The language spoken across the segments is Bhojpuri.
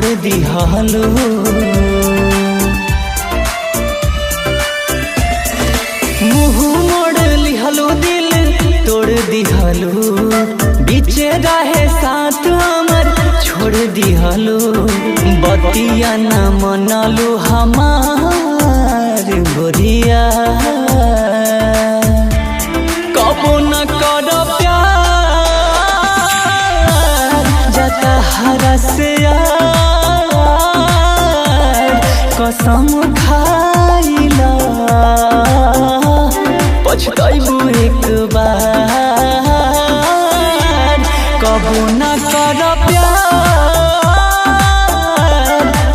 छोड़ दिहलो। मुँह मोड़ लिहलो, दिल तोड़ दिहलो, बीचे रहे साथ हमर छोड़ दिहलो। बतिया न मनलो हमार गोरिया, कबो न कर प्यार जाता हरा से यार। कसम खाइला पछताइबू एक बार। कबो न कर प्यार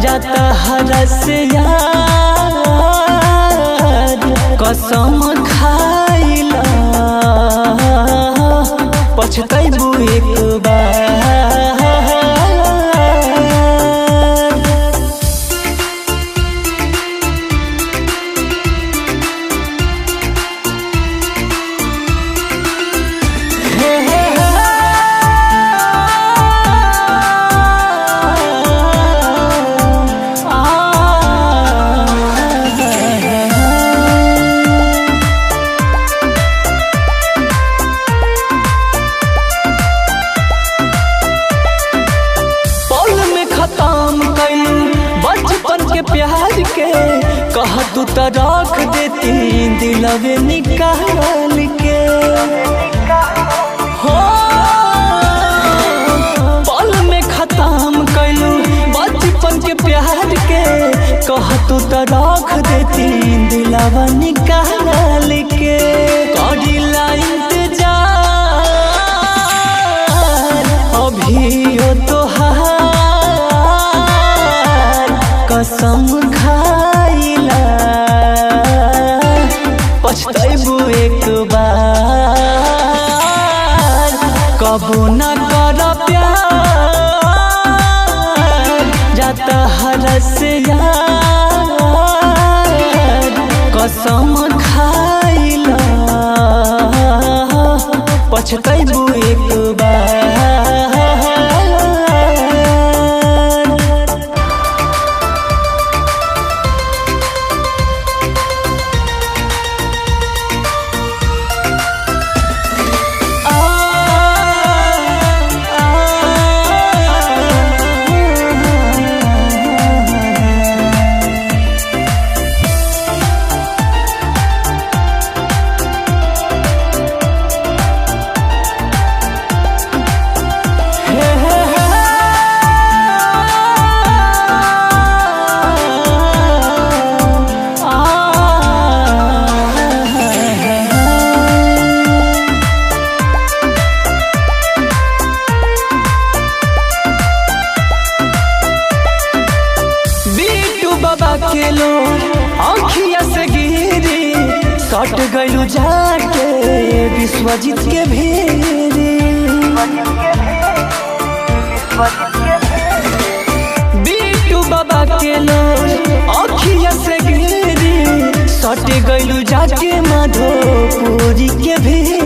जाता हरा से यार। कसम खाइला पछताइबू एक बार। प्यार के कह तू तो रख देती दिलवे निकाल के। हो पल में खत्म कैलू बचपन के प्यार के, कह तू तो रख देती दिलवा निकाल के। करिला इंतजार अभी हो तोहार। कसम खाइला पछताइबू एक बार। कबो न कर प्यार जाता हरा से यार। कसम खाइला पछताइबू एक बार। खेलो आँखिया से गिरी सट गलू जाके विश्वजीत के भेरी। बीटू बाबा खेलो आँखिया से गिरी सट गलू जाके माधोपुरी के भेरी।